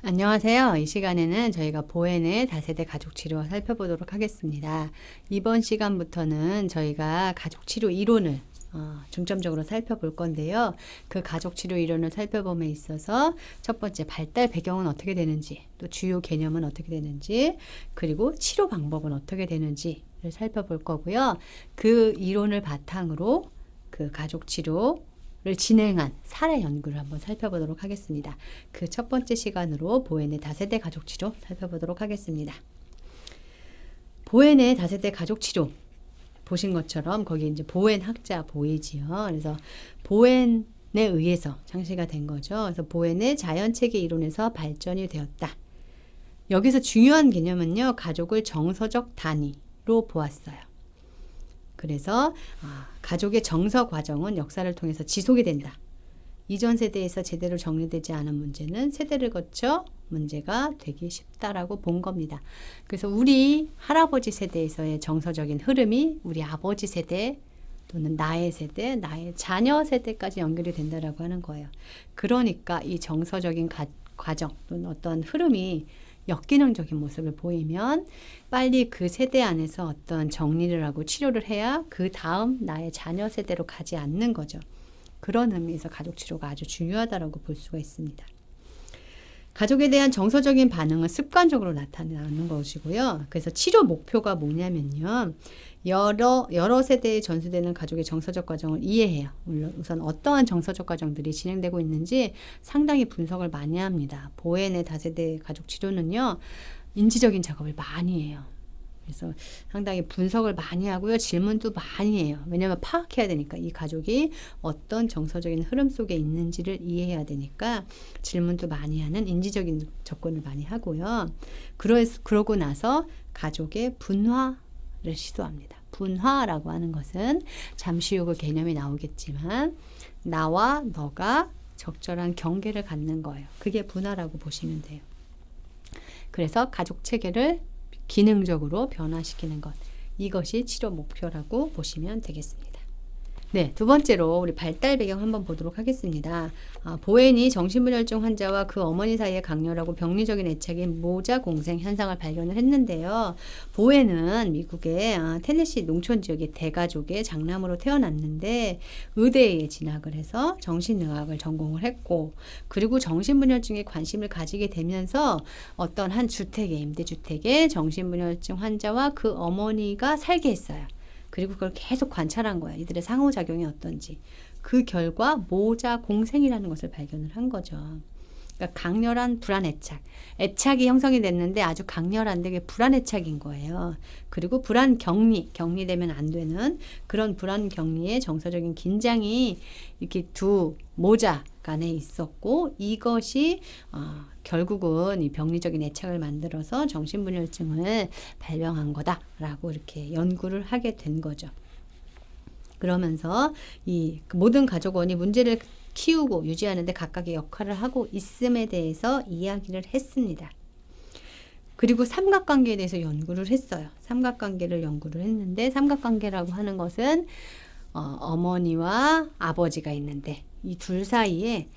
안녕하세요. 이 시간에는 저희가 보앤의 다세대 가족치료 살펴보도록 하겠습니다. 이번 시간부터는 저희가 가족치료 이론을 중점적으로 살펴볼 건데요. 그 가족치료 이론을 살펴봄에 있어서 첫 번째 발달 배경은 어떻게 되는지, 또 주요 개념은 어떻게 되는지, 그리고 치료 방법은 어떻게 되는지를 살펴볼 거고요. 그 이론을 바탕으로 그 가족치료 를 진행한 사례 연구를 한번 살펴보도록 하겠습니다. 그 첫 번째 시간으로 보앤의 다세대 가족치료 살펴보도록 하겠습니다. 보앤의 다세대 가족치료 보신 것처럼 거기 이제 보앤 학자 보이지요. 그래서 보앤에 의해서 창시가 된 거죠. 그래서 보앤의 자연체계 이론에서 발전이 되었다. 여기서 중요한 개념은요, 가족을 정서적 단위로 보았어요. 그래서 가족의 정서 과정은 역사를 통해서 지속이 된다. 이전 세대에서 제대로 정리되지 않은 문제는 세대를 거쳐 문제가 되기 쉽다라고 본 겁니다. 그래서 우리 할아버지 세대에서의 정서적인 흐름이 우리 아버지 세대 또는 나의 세대, 나의 자녀 세대까지 연결이 된다라고 하는 거예요. 그러니까 이 정서적인 과정 또는 어떤 흐름이 역기능적인 모습을 보이면 빨리 그 세대 안에서 어떤 정리를 하고 치료를 해야 그 다음 나의 자녀 세대로 가지 않는 거죠. 그런 의미에서 가족치료가 아주 중요하다고 볼 수가 있습니다. 가족에 대한 정서적인 반응은 습관적으로 나타나는 것이고요. 그래서 치료 목표가 뭐냐면요. 여러 세대에 전수되는 가족의 정서적 과정을 이해해요. 물론 우선 어떠한 정서적 과정들이 진행되고 있는지 상당히 분석을 많이 합니다. 보앤의 다세대 가족 치료는요. 인지적인 작업을 많이 해요. 그래서 상당히 분석을 많이 하고요. 질문도 많이 해요. 왜냐하면 파악해야 되니까 이 가족이 어떤 정서적인 흐름 속에 있는지를 이해해야 되니까 질문도 많이 하는 인지적인 접근을 많이 하고요. 그러고 나서 가족의 분화를 시도합니다. 분화라고 하는 것은 잠시 후 그 개념이 나오겠지만 나와 너가 적절한 경계를 갖는 거예요. 그게 분화라고 보시면 돼요. 그래서 가족 체계를 기능적으로 변화시키는 것. 이것이 치료 목표라고 보시면 되겠습니다. 네, 두 번째로 우리 발달 배경 한번 보도록 하겠습니다. 보앤이 정신분열증 환자와 그 어머니 사이에 강렬하고 병리적인 애착인 모자 공생 현상을 발견을 했는데요. 보앤은 미국의 테네시 농촌 지역의 대가족의 장남으로 태어났는데 의대에 진학을 해서 정신의학을 전공을 했고, 그리고 정신분열증에 관심을 가지게 되면서 어떤 한 주택에, 임대주택에 정신분열증 환자와 그 어머니가 살게 했어요. 그리고 그걸 계속 관찰한 거예요. 이들의 상호작용이 어떤지. 그 결과 모자 공생이라는 것을 발견을 한 거죠. 그러니까 강렬한 불안애착. 애착이 형성이 됐는데 아주 강렬한데 그게 불안애착인 거예요. 그리고 불안격리, 격리되면 안 되는 그런 불안격리의 정서적인 긴장이 이렇게 두 모자 간에 있었고, 이것이 결국은 이 병리적인 애착을 만들어서 정신분열증을 발병한 거다라고 이렇게 연구를 하게 된 거죠. 그러면서 이 모든 가족원이 문제를 키우고 유지하는 데 각각의 역할을 하고 있음에 대해서 이야기를 했습니다. 그리고 삼각관계에 대해서 연구를 했어요. 삼각관계를 연구를 했는데, 삼각관계라고 하는 것은 어머니와 아버지가 있는데 이 둘 사이에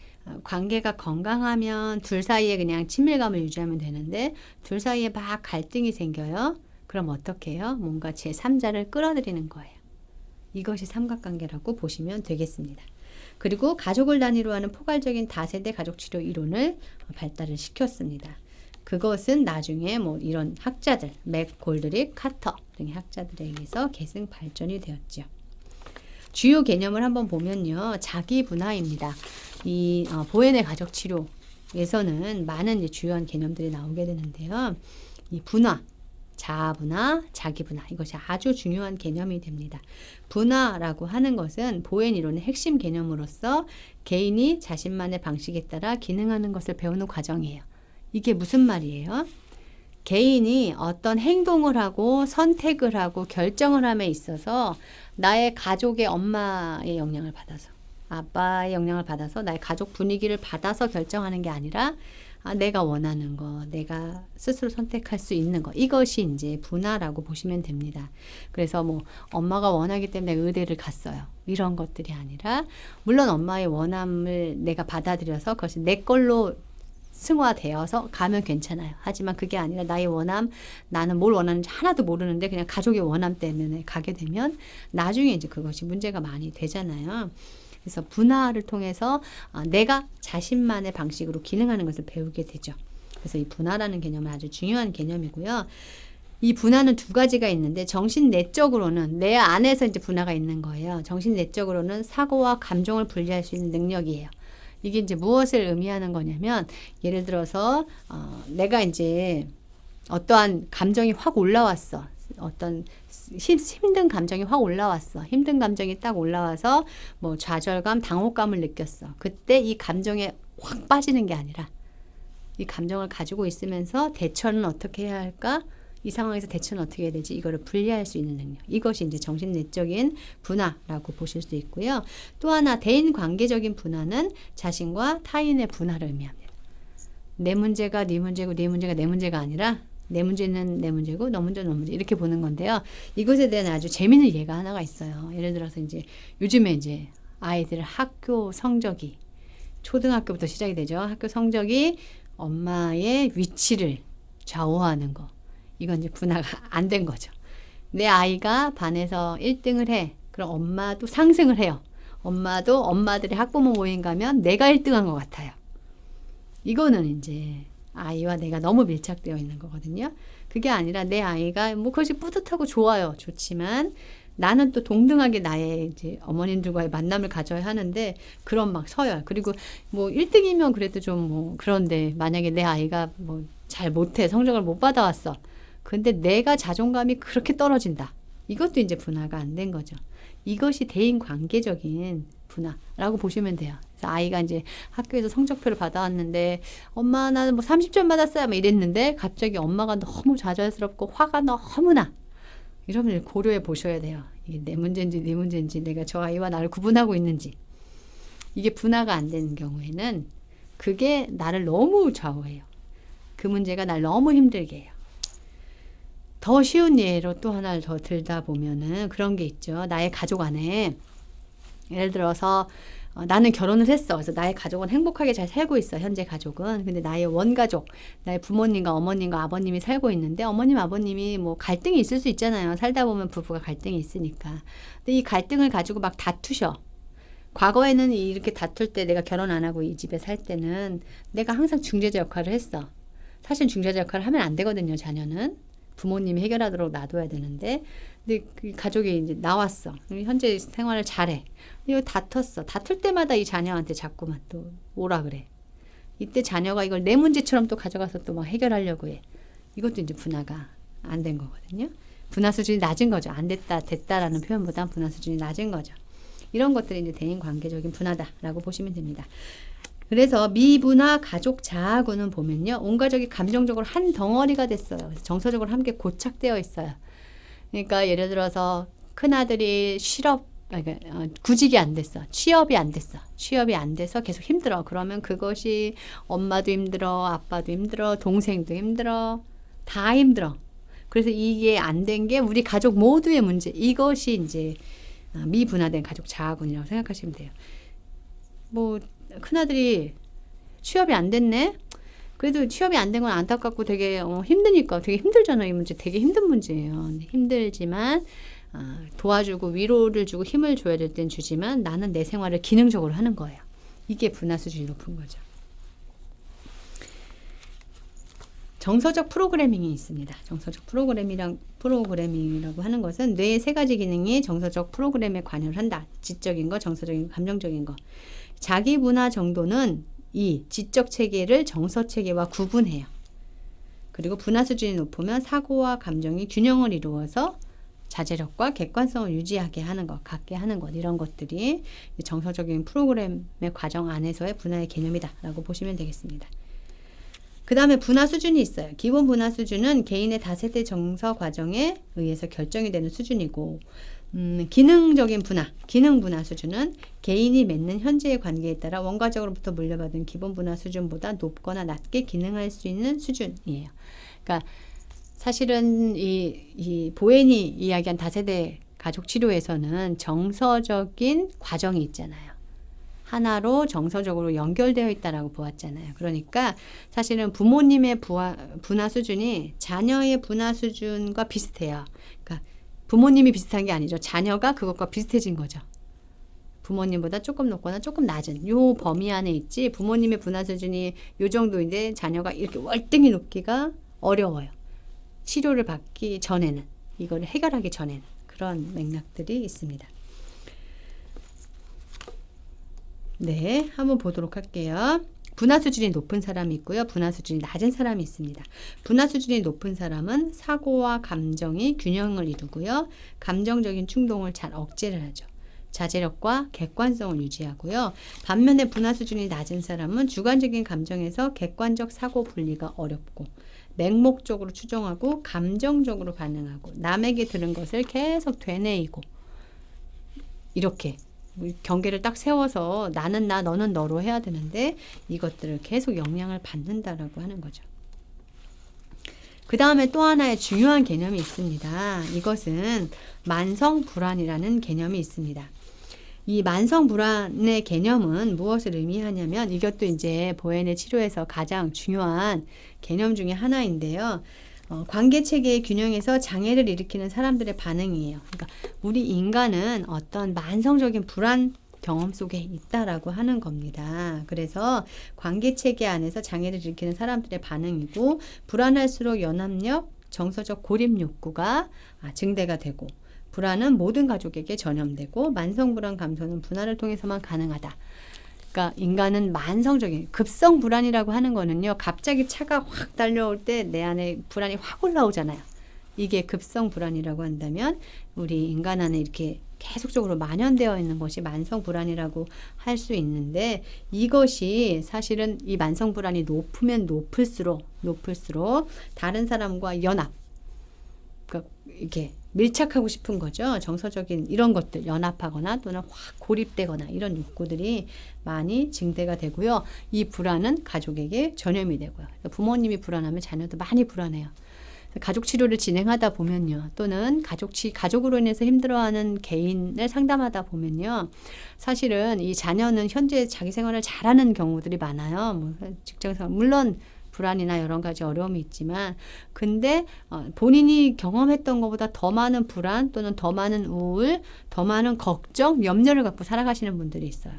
관계가 건강하면 둘 사이에 그냥 친밀감을 유지하면 되는데 둘 사이에 막 갈등이 생겨요. 그럼 어떻게 해요? 뭔가 제3자를 끌어들이는 거예요. 이것이 삼각관계라고 보시면 되겠습니다. 그리고 가족을 단위로 하는 포괄적인 다세대 가족치료 이론을 발달을 시켰습니다. 그것은 나중에 이런 학자들, 맥 골드릭, 카터 등의 학자들에 의해서 계승 발전이 되었죠. 주요 개념을 한번 보면요. 자기 분화입니다. 이 보앤의 가족 치료에서는 많은 이제 주요한 개념들이 나오게 되는데요. 이 분화, 자아 분화, 자기 분화, 이것이 아주 중요한 개념이 됩니다. 분화라고 하는 것은 보앤 이론의 핵심 개념으로서 개인이 자신만의 방식에 따라 기능하는 것을 배우는 과정이에요. 이게 무슨 말이에요? 개인이 어떤 행동을 하고 선택을 하고 결정을 함에 있어서 나의 가족의 엄마의 영향을 받아서, 아빠의 영향을 받아서, 나의 가족 분위기를 받아서 결정하는 게 아니라 내가 원하는 거, 내가 스스로 선택할 수 있는 거, 이것이 이제 분화라고 보시면 됩니다. 그래서 엄마가 원하기 때문에 의대를 갔어요. 이런 것들이 아니라, 물론 엄마의 원함을 내가 받아들여서 그것이 내 걸로 승화되어서 가면 괜찮아요. 하지만 그게 아니라 나의 원함, 나는 뭘 원하는지 하나도 모르는데 그냥 가족의 원함 때문에 가게 되면 나중에 이제 그것이 문제가 많이 되잖아요. 그래서 분화를 통해서 내가 자신만의 방식으로 기능하는 것을 배우게 되죠. 그래서 이 분화라는 개념은 아주 중요한 개념이고요. 이 분화는 두 가지가 있는데 정신 내적으로는 내 안에서 이제 분화가 있는 거예요. 정신 내적으로는 사고와 감정을 분리할 수 있는 능력이에요. 이게 이제 무엇을 의미하는 거냐면 예를 들어서 내가 이제 어떠한 감정이 확 올라왔어. 어떤 힘든 감정이 확 올라왔어. 힘든 감정이 딱 올라와서 뭐 좌절감, 당혹감을 느꼈어. 그때 이 감정에 확 빠지는 게 아니라 이 감정을 가지고 있으면서 대처는 어떻게 해야 할까? 이 상황에서 대처는 어떻게 해야 되지? 이거를 분리할 수 있는 능력. 이것이 이제 정신내적인 분화라고 보실 수 있고요. 또 하나 대인 관계적인 분화는 자신과 타인의 분화를 의미합니다. 내 문제가 네 문제고 네 문제가 내 문제가 아니라 내 문제는 내 문제고 너 문제는 너 문제 이렇게 보는 건데요. 이것에 대한 아주 재미있는 예가 하나가 있어요. 예를 들어서 이제 요즘에 이제 아이들 학교 성적이 초등학교부터 시작이 되죠. 학교 성적이 엄마의 위치를 좌우하는 거. 이건 이제 분화가 안 된 거죠. 내 아이가 반에서 1등을 해. 그럼 엄마도 상승을 해요. 엄마도 엄마들의 학부모 모임 가면 내가 1등한 것 같아요. 이거는 이제 아이와 내가 너무 밀착되어 있는 거거든요. 그게 아니라 내 아이가 뭐 그것이 뿌듯하고 좋아요. 좋지만 나는 또 동등하게 나의 이제 어머님들과의 만남을 가져야 하는데 그런 막 서열. 그리고 뭐 1등이면 그래도 좀 뭐 그런데 만약에 내 아이가 뭐 잘 못해. 성적을 못 받아왔어. 근데 내가 자존감이 그렇게 떨어진다. 이것도 이제 분화가 안 된 거죠. 이것이 대인 관계적인 분화라고 보시면 돼요. 그래서 아이가 이제 학교에서 성적표를 받아왔는데 엄마 나는 뭐 30점 받았어요. 막 이랬는데 갑자기 엄마가 너무 좌절스럽고 화가 너무 나. 이러면 고려해 보셔야 돼요. 이게 내 문제인지 네 문제인지 내가 저 아이와 나를 구분하고 있는지. 이게 분화가 안 되는 경우에는 그게 나를 너무 좌우해요. 그 문제가 날 너무 힘들게 해요. 더 쉬운 예로 또 하나를 더 들다 보면은 그런 게 있죠. 나의 가족 안에 예를 들어서 나는 결혼을 했어. 그래서 나의 가족은 행복하게 잘 살고 있어. 현재 가족은. 근데 나의 원가족, 나의 부모님과 어머님과 아버님이 살고 있는데 어머님, 아버님이 뭐 갈등이 있을 수 있잖아요. 살다 보면 부부가 갈등이 있으니까. 근데 이 갈등을 가지고 막 다투셔. 과거에는 이렇게 다툴 때 내가 결혼 안 하고 이 집에 살 때는 내가 항상 중재자 역할을 했어. 사실 중재자 역할을 하면 안 되거든요. 자녀는. 부모님이 해결하도록 놔둬야 되는데 근데 그 가족이 이제 나왔어. 현재 생활을 잘해. 이거 다퉜어. 다툴 때마다 이 자녀한테 자꾸만 또 오라 그래. 이때 자녀가 이걸 내 문제처럼 또 가져가서 또 막 해결하려고 해. 이것도 이제 분화가 안 된 거거든요. 분화 수준이 낮은 거죠. 안 됐다, 됐다라는 표현보다 분화 수준이 낮은 거죠. 이런 것들이 이제 대인 관계적인 분화다라고 보시면 됩니다. 그래서 미분화 가족 자아구는 보면요. 온 가족이 감정적으로 한 덩어리가 됐어요. 정서적으로 함께 고착되어 있어요. 그러니까 예를 들어서 큰아들이 구직이 안 됐어. 취업이 안 됐어. 취업이 안 돼서 계속 힘들어. 그러면 그것이 엄마도 힘들어, 아빠도 힘들어, 동생도 힘들어. 다 힘들어. 그래서 이게 안 된 게 우리 가족 모두의 문제. 이것이 이제 미분화된 가족 자아군이라고 생각하시면 돼요. 뭐 큰아들이 취업이 안 됐네? 그래도 취업이 안 된 건 안타깝고 되게 힘드니까 되게 힘들잖아요. 이 문제 되게 힘든 문제예요. 힘들지만 도와주고 위로를 주고 힘을 줘야 될 땐 주지만 나는 내 생활을 기능적으로 하는 거예요. 이게 분화 수준이 높은 거죠. 정서적 프로그래밍이 있습니다. 정서적 프로그래밍이라고 하는 것은 뇌의 세 가지 기능이 정서적 프로그램에 관여를 한다. 지적인 거, 정서적인 거, 감정적인 거. 자기 분화 정도는 이 지적 체계를 정서 체계와 구분해요. 그리고 분화 수준이 높으면 사고와 감정이 균형을 이루어서 자제력과 객관성을 유지하게 하는 것, 갖게 하는 것, 이런 것들이 정서적인 프로그램의 과정 안에서의 분화의 개념이다라고 보시면 되겠습니다. 그 다음에 분화 수준이 있어요. 기본 분화 수준은 개인의 다세대 정서 과정에 의해서 결정이 되는 수준이고 기능적인 분화, 기능 분화 수준은 개인이 맺는 현재의 관계에 따라 원가적으로부터 물려받은 기본 분화 수준보다 높거나 낮게 기능할 수 있는 수준이에요. 그러니까 사실은 이 보엔이 이야기한 다세대 가족 치료에서는 정서적인 과정이 있잖아요. 하나로 정서적으로 연결되어 있다라고 보았잖아요. 그러니까 사실은 부모님의 분화 수준이 자녀의 분화 수준과 비슷해요. 그러니까 부모님이 비슷한 게 아니죠. 자녀가 그것과 비슷해진 거죠. 부모님보다 조금 높거나 조금 낮은 요 범위 안에 있지, 부모님의 분화 수준이 요 정도인데 자녀가 이렇게 월등히 높기가 어려워요. 치료를 받기 전에는, 이걸 해결하기 전에는 그런 맥락들이 있습니다. 네, 한번 보도록 할게요. 분화 수준이 높은 사람이 있고요. 분화 수준이 낮은 사람이 있습니다. 분화 수준이 높은 사람은 사고와 감정이 균형을 이루고요. 감정적인 충동을 잘 억제를 하죠. 자제력과 객관성을 유지하고요. 반면에 분화 수준이 낮은 사람은 주관적인 감정에서 객관적 사고 분리가 어렵고 맹목적으로 추정하고 감정적으로 반응하고 남에게 들은 것을 계속 되뇌이고, 이렇게 경계를 딱 세워서 나는 나 너는 너로 해야 되는데 이것들을 계속 영향을 받는다라고 하는 거죠. 그 다음에 또 하나의 중요한 개념이 있습니다. 이것은 만성불안이라는 개념이 있습니다. 이 만성불안의 개념은 무엇을 의미하냐면, 이것도 이제 보앤의 치료에서 가장 중요한 개념 중에 하나인데요. 관계체계의 균형에서 장애를 일으키는 사람들의 반응이에요. 그러니까 우리 인간은 어떤 만성적인 불안 경험 속에 있다라고 하는 겁니다. 그래서 관계체계 안에서 장애를 일으키는 사람들의 반응이고, 불안할수록 연합력, 정서적 고립 욕구가 증대가 되고, 불안은 모든 가족에게 전염되고, 만성불안 감소는 분할을 통해서만 가능하다. 그러니까 인간은 만성적인 급성 불안이라고 하는 거는요, 갑자기 차가 확 달려올 때 내 안에 불안이 확 올라오잖아요. 이게 급성 불안이라고 한다면, 우리 인간 안에 이렇게 계속적으로 만연되어 있는 것이 만성 불안이라고 할 수 있는데, 이것이 사실은 이 만성 불안이 높으면 높을수록 다른 사람과 연합, 그러니까 이렇게 밀착하고 싶은 거죠. 정서적인 이런 것들, 연합하거나 또는 확 고립되거나 이런 욕구들이 많이 증대가 되고요. 이 불안은 가족에게 전염이 되고요. 부모님이 불안하면 자녀도 많이 불안해요. 가족 치료를 진행하다 보면요, 또는 가족으로 인해서 힘들어하는 개인을 상담하다 보면요, 사실은 이 자녀는 현재 자기 생활을 잘하는 경우들이 많아요. 뭐 직장생활, 물론 불안이나 여러 가지 어려움이 있지만, 근데 본인이 경험했던 것보다 더 많은 불안 또는 더 많은 우울, 더 많은 걱정, 염려를 갖고 살아가시는 분들이 있어요.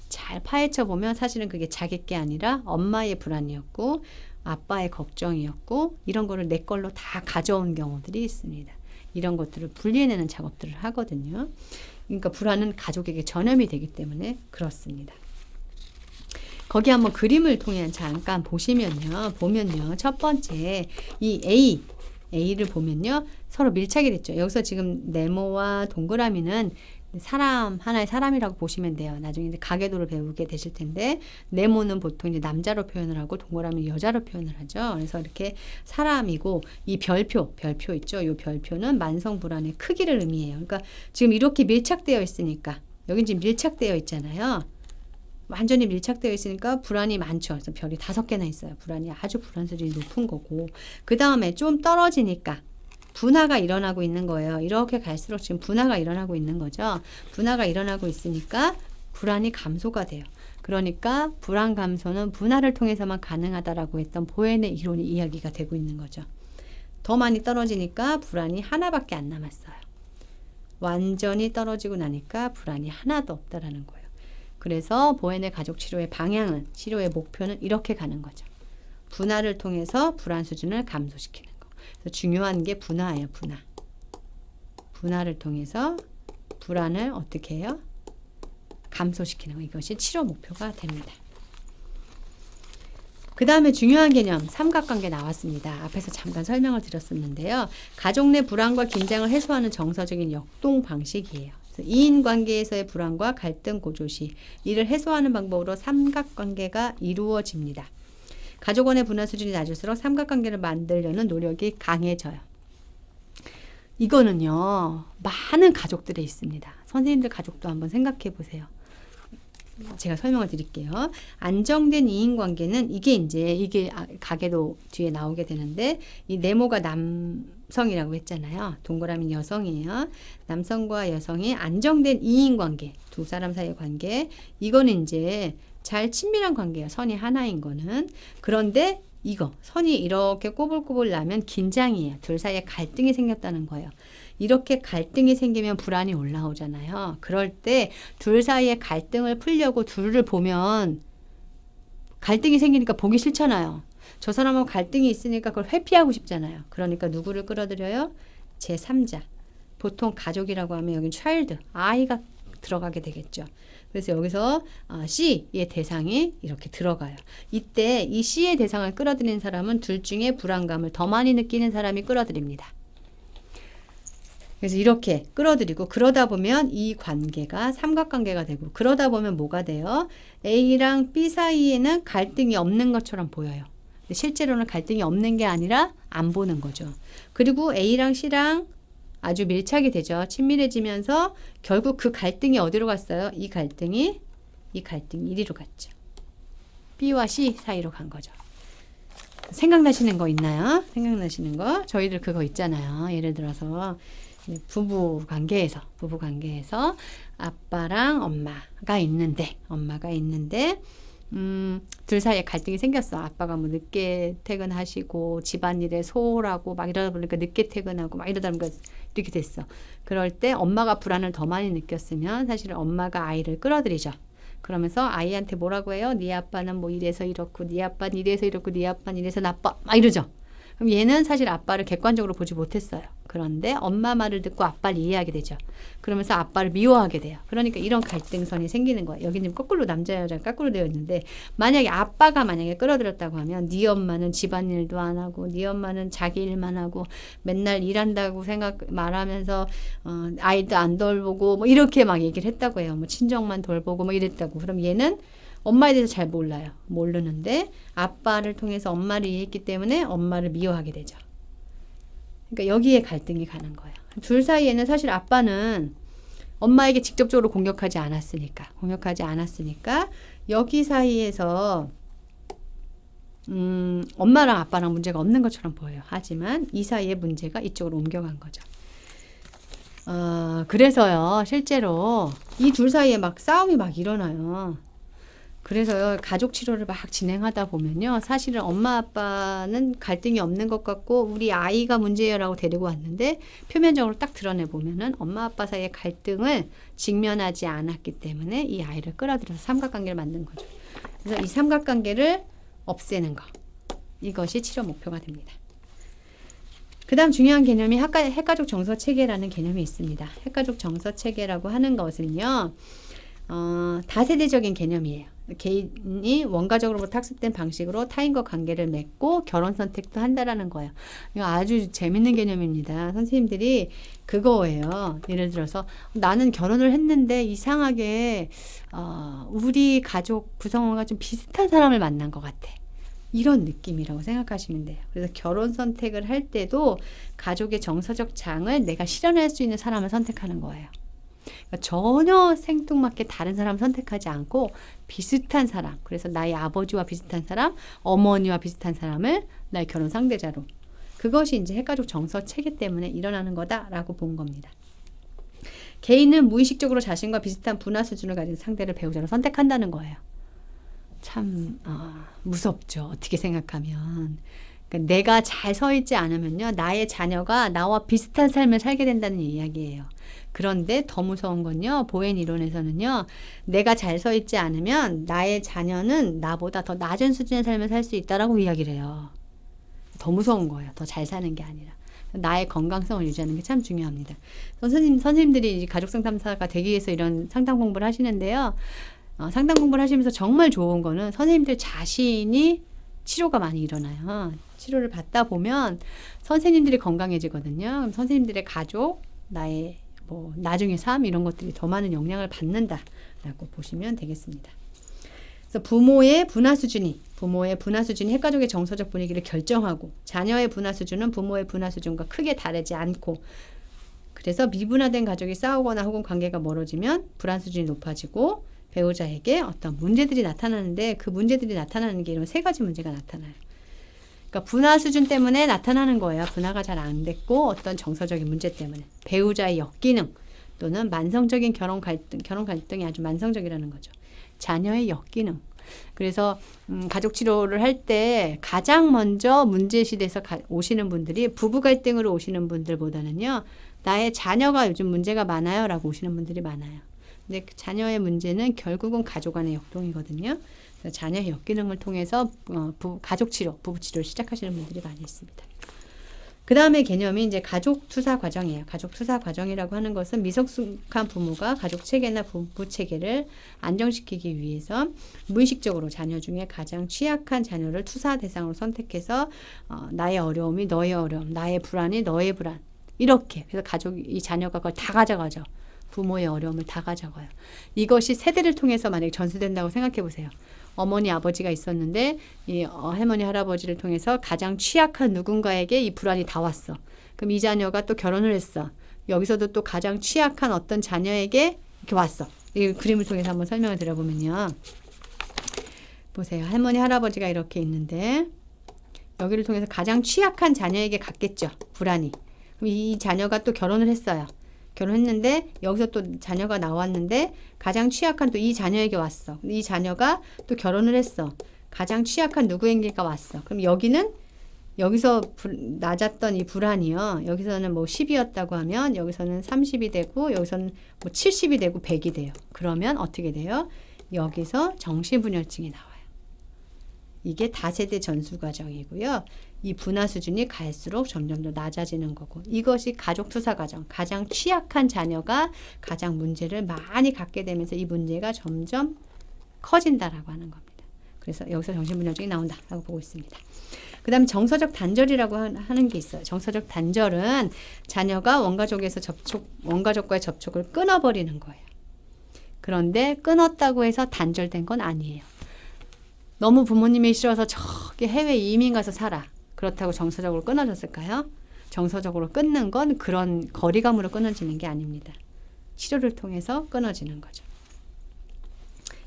잘 파헤쳐 보면 사실은 그게 자기 게 아니라 엄마의 불안이었고 아빠의 걱정이었고, 이런 거를 내 걸로 다 가져온 경우들이 있습니다. 이런 것들을 분리해내는 작업들을 하거든요. 그러니까 불안은 가족에게 전염이 되기 때문에 그렇습니다. 거기 한번 그림을 통해 잠깐 보면요. 첫 번째 이 A를 보면요, 서로 밀착이 됐죠. 여기서 지금 네모와 동그라미는 하나의 사람이라고 보시면 돼요. 나중에 이제 가계도를 배우게 되실 텐데, 네모는 보통 이제 남자로 표현을 하고 동그라미는 여자로 표현을 하죠. 그래서 이렇게 사람이고, 이 별표 있죠. 이 별표는 만성 불안의 크기를 의미해요. 그러니까 지금 이렇게 밀착되어 있으니까, 여긴 지금 밀착되어 있잖아요. 완전히 밀착되어 있으니까 불안이 많죠. 그래서 별이 5개나 있어요. 불안이 아주 불안 수준이 높은 거고, 그 다음에 좀 떨어지니까 분화가 일어나고 있는 거예요. 이렇게 갈수록 지금 분화가 일어나고 있는 거죠. 분화가 일어나고 있으니까 불안이 감소가 돼요. 그러니까 불안 감소는 분화를 통해서만 가능하다라고 했던 보앤의 이론이 이야기가 되고 있는 거죠. 더 많이 떨어지니까 불안이 하나밖에 안 남았어요. 완전히 떨어지고 나니까 불안이 하나도 없다라는 거예요. 그래서 보앤의 가족 치료의 방향은, 치료의 목표는 이렇게 가는 거죠. 분화를 통해서 불안 수준을 감소시키는 거. 그래서 중요한 게 분화예요. 분화를 통해서 불안을 어떻게 해요? 감소시키는 거. 이것이 치료 목표가 됩니다. 그 다음에 중요한 개념, 삼각관계 나왔습니다. 앞에서 잠깐 설명을 드렸었는데요. 가족 내 불안과 긴장을 해소하는 정서적인 역동 방식이에요. 이인관계에서의 불안과 갈등 고조시 이를 해소하는 방법으로 삼각관계가 이루어집니다. 가족 간의 분화 수준이 낮을수록 삼각관계를 만들려는 노력이 강해져요. 이거는요, 많은 가족들에 있습니다. 선생님들 가족도 한번 생각해 보세요. 제가 설명을 드릴게요. 안정된 이인관계는 이게 가계도 뒤에 나오게 되는데 이 네모가 남성이라고 했잖아요. 동그라미 여성이에요. 남성과 여성이 안정된 이인관계, 두 사람 사이의 관계. 이거는 이제 잘 친밀한 관계예요. 선이 하나인 거는. 그런데 선이 이렇게 꼬불꼬불 나면 긴장이에요. 둘 사이에 갈등이 생겼다는 거예요. 이렇게 갈등이 생기면 불안이 올라오잖아요. 그럴 때 둘 사이의 갈등을 풀려고 둘을 보면 갈등이 생기니까 보기 싫잖아요. 저 사람하고 갈등이 있으니까 그걸 회피하고 싶잖아요. 그러니까 누구를 끌어들여요? 제3자. 보통 가족이라고 하면 여긴 차일드, 아이가 들어가게 되겠죠. 그래서 여기서 C의 대상이 이렇게 들어가요. 이때 이 C의 대상을 끌어들이는 사람은 둘 중에 불안감을 더 많이 느끼는 사람이 끌어들입니다. 그래서 이렇게 끌어들이고 그러다 보면 이 관계가 삼각관계가 되고 그러다 보면 뭐가 돼요? A랑 B 사이에는 갈등이 없는 것처럼 보여요. 근데 실제로는 갈등이 없는 게 아니라 안 보는 거죠. 그리고 A랑 C랑 아주 밀착이 되죠. 친밀해지면서 결국 그 갈등이 어디로 갔어요? 이 갈등이 이리로 갔죠. B와 C 사이로 간 거죠. 생각나시는 거 있나요? 생각나시는 거? 저희들 그거 있잖아요. 예를 들어서 부부 관계에서 아빠랑 엄마가 있는데 둘 사이에 갈등이 생겼어. 아빠가 뭐 늦게 퇴근하시고 집안일에 소홀하고 막 이러다 보니까 늦게 퇴근하고 막 이러다 보니까 이렇게 됐어. 그럴 때 엄마가 불안을 더 많이 느꼈으면 사실은 엄마가 아이를 끌어들이죠. 그러면서 아이한테 뭐라고 해요? 네 아빠는 뭐 이래서 이렇고 네 아빠는 이래서 이렇고 네 아빠는 이래서 나빠 막 이러죠. 그럼 얘는 사실 아빠를 객관적으로 보지 못했어요. 그런데 엄마 말을 듣고 아빠를 이해하게 되죠. 그러면서 아빠를 미워하게 돼요. 그러니까 이런 갈등선이 생기는 거예요. 여기는 거꾸로 남자 여자가 거꾸로 되어 있는데 만약에 아빠가 끌어들였다고 하면 네 엄마는 집안일도 안 하고 네 엄마는 자기 일만 하고 맨날 일한다고 말하면서 아이도 안 돌보고 뭐 이렇게 막 얘기를 했다고 해요. 뭐 친정만 돌보고 뭐 이랬다고. 그럼 얘는 엄마에 대해서 잘 몰라요. 모르는데 아빠를 통해서 엄마를 이해했기 때문에 엄마를 미워하게 되죠. 그러니까 여기에 갈등이 가는 거예요. 둘 사이에는 사실 아빠는 엄마에게 직접적으로 공격하지 않았으니까 여기 사이에서 엄마랑 아빠랑 문제가 없는 것처럼 보여요. 하지만 이 사이에 문제가 이쪽으로 옮겨간 거죠. 그래서요, 실제로 이 둘 사이에 막 싸움이 막 일어나요. 그래서요, 가족 치료를 막 진행하다 보면요, 사실은 엄마 아빠는 갈등이 없는 것 같고 우리 아이가 문제예요라고 데리고 왔는데 표면적으로 딱 드러내 보면은 엄마 아빠 사이의 갈등을 직면하지 않았기 때문에 이 아이를 끌어들여서 삼각관계를 만든 거죠. 그래서 이 삼각관계를 없애는 거, 이것이 치료 목표가 됩니다. 그 다음 중요한 개념이 핵가족 정서 체계라는 개념이 있습니다. 핵가족 정서 체계라고 하는 것은요, 다세대적인 개념이에요. 개인이 원가적으로부터 학습된 방식으로 타인과 관계를 맺고 결혼 선택도 한다라는 거예요. 이거 아주 재밌는 개념입니다. 선생님들이 그거예요. 예를 들어서 나는 결혼을 했는데 이상하게 우리 가족 구성원과 좀 비슷한 사람을 만난 것 같아. 이런 느낌이라고 생각하시면 돼요. 그래서 결혼 선택을 할 때도 가족의 정서적 장을 내가 실현할 수 있는 사람을 선택하는 거예요. 그러니까 전혀 생뚱맞게 다른 사람 선택하지 않고 비슷한 사람, 그래서 나의 아버지와 비슷한 사람, 어머니와 비슷한 사람을 나의 결혼 상대자로, 그것이 이제 핵가족 정서 체계 때문에 일어나는 거다라고 본 겁니다. 개인은 무의식적으로 자신과 비슷한 문화 수준을 가진 상대를 배우자로 선택한다는 거예요. 참 무섭죠. 어떻게 생각하면. 그러니까 내가 잘 서 있지 않으면요, 나의 자녀가 나와 비슷한 삶을 살게 된다는 이야기예요. 그런데 더 무서운 건요, 보행 이론에서는요, 내가 잘 서 있지 않으면 나의 자녀는 나보다 더 낮은 수준의 삶을 살 수 있다라고 이야기를 해요. 더 무서운 거예요. 더 잘 사는 게 아니라. 나의 건강성을 유지하는 게 참 중요합니다. 선생님들이 가족 상담사가 되기 위해서 이런 상담 공부를 하시는데요. 상담 공부를 하시면서 정말 좋은 거는 선생님들 자신이 치료가 많이 일어나요. 치료를 받다 보면 선생님들이 건강해지거든요. 그럼 선생님들의 가족, 나의 뭐 나중의 삶 이런 것들이 더 많은 영향을 받는다라고 보시면 되겠습니다. 그래서 부모의 분화 수준이 핵가족의 정서적 분위기를 결정하고 자녀의 분화 수준은 부모의 분화 수준과 크게 다르지 않고, 그래서 미분화된 가족이 싸우거나 혹은 관계가 멀어지면 불안 수준이 높아지고 배우자에게 어떤 문제들이 나타나는데 그 문제들이 나타나는 게 이런 세 가지 문제가 나타나요. 그러니까 분화 수준 때문에 나타나는 거예요. 분화가 잘 안 됐고 어떤 정서적인 문제 때문에 배우자의 역기능 또는 만성적인 결혼 갈등이 아주 만성적이라는 거죠. 자녀의 역기능. 그래서 가족 치료를 할 때 가장 먼저 문제시돼서 오시는 분들이 부부 갈등으로 오시는 분들보다는요. 나의 자녀가 요즘 문제가 많아요 라고 오시는 분들이 많아요. 근데 그 자녀의 문제는 결국은 가족 안의 역동이거든요. 그래서 자녀의 역기능을 통해서 가족 치료, 부부 치료를 시작하시는 분들이 많이 있습니다. 그 다음에 개념이 이제 가족 투사 과정이에요. 가족 투사 과정이라고 하는 것은 미성숙한 부모가 가족 체계나 부부 체계를 안정시키기 위해서 무의식적으로 자녀 중에 가장 취약한 자녀를 투사 대상으로 선택해서 나의 어려움이 너의 어려움, 나의 불안이 너의 불안 이렇게 그래서 이 자녀가 그걸 다 가져가죠. 부모의 어려움을 다 가져가요. 이것이 세대를 통해서 만약에 전수된다고 생각해 보세요. 어머니 아버지가 있었는데 이 할머니 할아버지를 통해서 가장 취약한 누군가에게 이 불안이 다 왔어. 그럼 이 자녀가 또 결혼을 했어. 여기서도 또 가장 취약한 어떤 자녀에게 이렇게 왔어. 이 그림을 통해서 한번 설명을 드려보면요. 보세요. 할머니 할아버지가 이렇게 있는데 여기를 통해서 가장 취약한 자녀에게 갔겠죠. 불안이. 그럼 이 자녀가 또 결혼을 했어요. 결혼했는데 여기서 또 자녀가 나왔는데 가장 취약한 또 이 자녀에게 왔어. 이 자녀가 또 결혼을 했어. 가장 취약한 누구에게가 왔어. 그럼 여기서 낮았던 이 불안이요. 여기서는 뭐 10이었다고 하면 여기서는 30이 되고 여기서는 뭐 70이 되고 100이 돼요. 그러면 어떻게 돼요? 여기서 정신분열증이 나와요. 이게 다세대 전수 과정이고요. 이 분화 수준이 갈수록 점점 더 낮아지는 거고 이것이 가족 투사 과정. 가장 취약한 자녀가 가장 문제를 많이 갖게 되면서 이 문제가 점점 커진다라고 하는 겁니다. 그래서 여기서 정신분열증이 나온다라고 보고 있습니다. 그 다음에 정서적 단절이라고 하는 게 있어요. 정서적 단절은 자녀가 원가족과의 접촉을 끊어버리는 거예요. 그런데 끊었다고 해서 단절된 건 아니에요. 너무 부모님이 싫어서 저기 해외 이민 가서 살아. 그렇다고 정서적으로 끊어졌을까요? 정서적으로 끊는 건 그런 거리감으로 끊어지는 게 아닙니다. 치료를 통해서 끊어지는 거죠.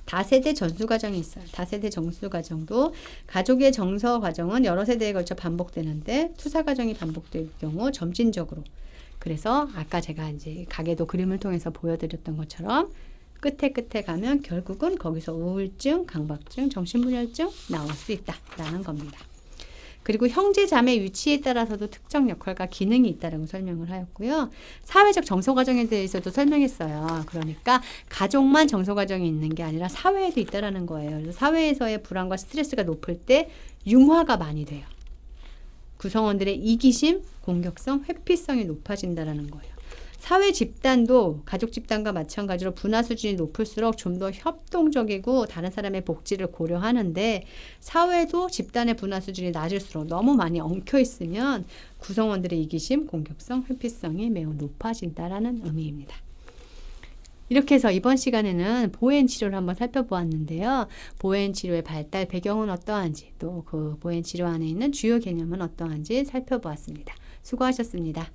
다세대 전수 과정이 있어요. 다세대 전수 과정도 가족의 정서 과정은 여러 세대에 걸쳐 반복되는데 투사 과정이 반복될 경우 점진적으로. 그래서 아까 제가 이제 가계도 그림을 통해서 보여드렸던 것처럼 끝에 가면 결국은 거기서 우울증, 강박증, 정신분열증 나올 수 있다라는 겁니다. 그리고 형제 자매 위치에 따라서도 특정 역할과 기능이 있다라고 설명을 하였고요. 사회적 정서 과정에 대해서도 설명했어요. 그러니까 가족만 정서 과정이 있는 게 아니라 사회에도 있다라는 거예요. 그래서 사회에서의 불안과 스트레스가 높을 때 융화가 많이 돼요. 구성원들의 이기심, 공격성, 회피성이 높아진다라는 거예요. 사회 집단도 가족 집단과 마찬가지로 분화 수준이 높을수록 좀 더 협동적이고 다른 사람의 복지를 고려하는데 사회도 집단의 분화 수준이 낮을수록 너무 많이 엉켜 있으면 구성원들의 이기심, 공격성, 회피성이 매우 높아진다라는 의미입니다. 이렇게 해서 이번 시간에는 보행 치료를 한번 살펴보았는데요. 보행 치료의 발달 배경은 어떠한지 또 그 보행 치료 안에 있는 주요 개념은 어떠한지 살펴보았습니다. 수고하셨습니다.